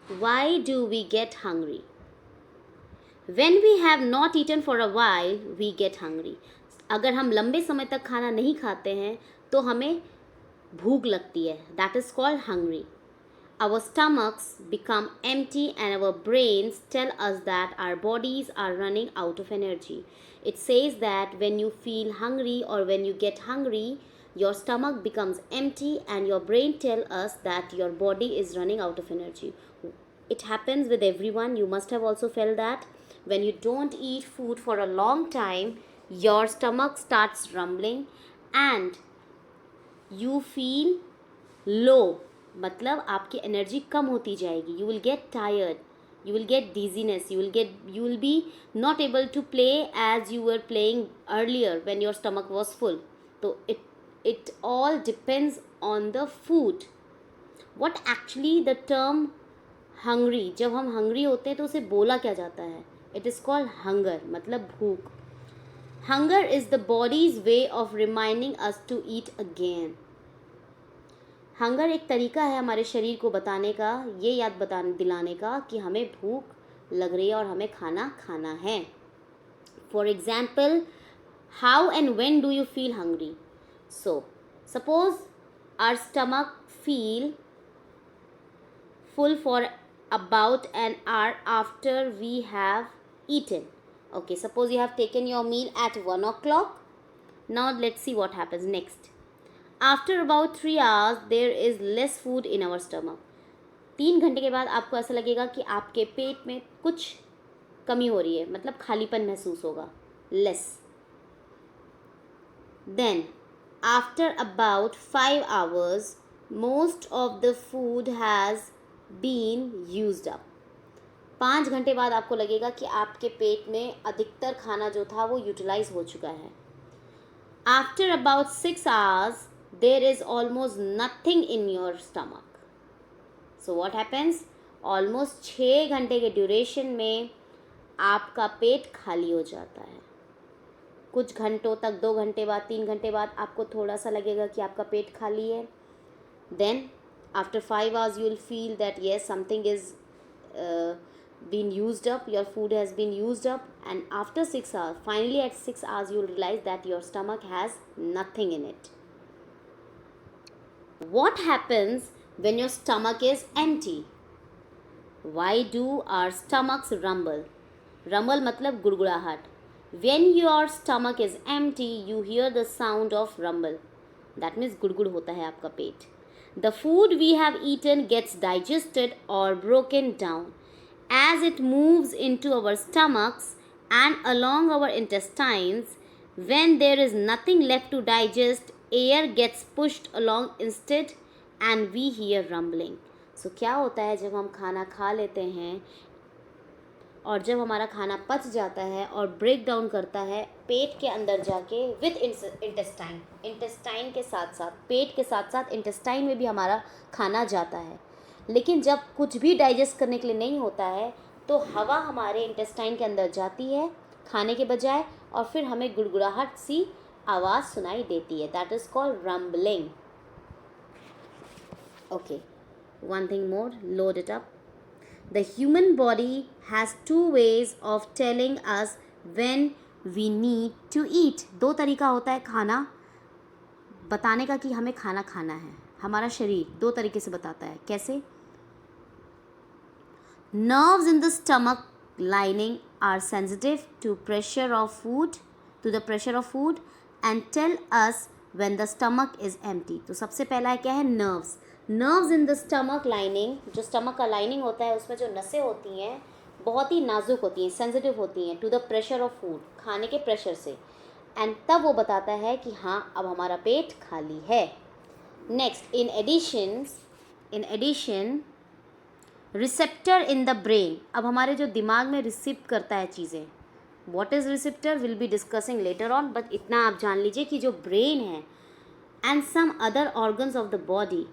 Why do we get hungry? When we have not eaten for a while, we get hungry. अगर हम लंबे समय तक खाना नहीं खाते हैं तो हमें भूख लगती है. That is called hungry. Our stomachs become empty and our brains tell us that our bodies are running out of energy. It says that when you feel hungry or when you get hungry, your stomach becomes empty and your brain tells us that your body is running out of energy. It happens with everyone. You must have also felt that when you don't eat food for a long time, your stomach starts rumbling and you feel लो, मतलब आपकी energy कम होती जाएगी. You will get tired, you will get dizziness, you will be not able to play as you were playing earlier when your stomach was full. तो it all depends on the food. What actually the term hungry, जब हम hungry होते हैं तो उसे बोला क्या जाता है? इट इज़ कॉल्ड हंगर, मतलब भूख. Hunger is the body's way of reminding us to eat again. Hunger एक तरीका है हमारे शरीर को बताने का, ये याद दिलाने का कि हमें भूख लग रही है और हमें खाना खाना है. For example, how and when do you feel hungry? So suppose our stomach feel full for about an hour after we have eaten. Okay, suppose you have taken your meal at 1 o'clock. Now let's see what happens next. After about 3 hours, there is less food in our stomach. 3 घंटे के बाद आपको ऐसा लगेगा कि आपके पेट में कुछ कमी हो रही है, मतलब खालीपन महसूस होगा. Less. Then, after about 5 hours, most of the food has been used up. 5 घंटे बाद आपको लगेगा कि आपके पेट में अधिकतर खाना जो था वो यूटिलाइज हो चुका है. After about 6 hours, there is almost nothing in your stomach. So what happens? Almost 6 घंटे के ड्यूरेशन में आपका पेट खाली हो जाता है. कुछ घंटों तक, 2 घंटे बाद, 3 घंटे बाद आपको थोड़ा सा लगेगा कि आपका पेट खाली है. Then after 5 hours you will feel that yes, something is been used up, your food has been used up. And after 6 hours, finally at 6 hours, you will realize that your stomach has nothing in it. What happens when your stomach is empty? Why do our stomachs rumble? Rumble मतलब गुड़गुड़ाहट. When your stomach is empty, you hear the sound of rumble. That means गुड़गुड़ होता है आपका पेट. The food we have eaten gets digested or broken down. As it moves into our stomachs and along our intestines, when there is nothing left to digest, air gets pushed along instead and we hear rumbling. So क्या होता है जब हम खाना खा लेते हैं और जब हमारा खाना पच जाता है और ब्रेक डाउन करता है पेट के अंदर जाके विथ इंटेस्टाइन के साथ साथ, पेट के साथ साथ इंटेस्टाइन में भी हमारा खाना जाता है. लेकिन जब कुछ भी डाइजेस्ट करने के लिए नहीं होता है तो हवा हमारे इंटेस्टाइन के अंदर जाती है खाने के बजाय और फिर हमें गुड़गुड़ाहट सी आवाज़ सुनाई देती है. That is called rumbling. Okay, one thing more, load it up. The human body has 2 ways of telling us when we need to eat. 2 तरीका होता है खाना बताने का कि हमें खाना खाना है. हमारा शरीर 2 तरीके से बताता है. कैसे? Nerves in the stomach lining are sensitive to the pressure of food and tell us when the stomach is empty. तो सबसे पहला है क्या है? Nerves. Nerves in the stomach lining, जो स्टमक का लाइनिंग होता है उसमें जो नसें होती हैं बहुत ही नाजुक होती हैं, सेंसिटिव होती हैं to the pressure of food, खाने के प्रेशर से. एंड तब वो बताता है कि हाँ अब हमारा पेट खाली है. Next, in addition receptor in the brain. अब हमारे जो दिमाग में रिसीव करता है चीज़ें, what is receptor will be discussing later on, but इतना आप जान लीजिए कि जो ब्रेन है and some other organs of the body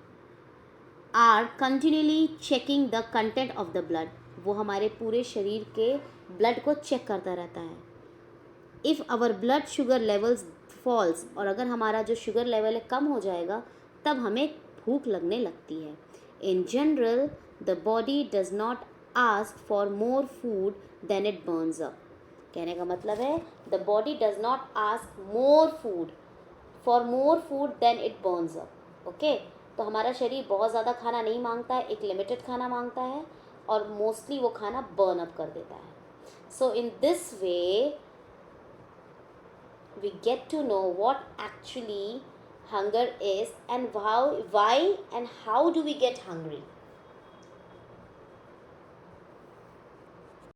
are continuously checking the content of the blood. वो हमारे पूरे शरीर के ब्लड को चेक करता रहता है. If our blood sugar levels falls, और अगर हमारा जो शुगर लेवल है कम हो जाएगा तब हमें भूख लगने लगती है. In general the body does not ask for more food than it burns up. कहने का मतलब है the body does not ask more food than it burns up. Okay, तो हमारा शरीर बहुत ज़्यादा खाना नहीं मांगता है, एक लिमिटेड खाना मांगता है और मोस्टली वो खाना बर्न अप कर देता है। So in this way we get to know what actually hunger is and why and how do we get hungry.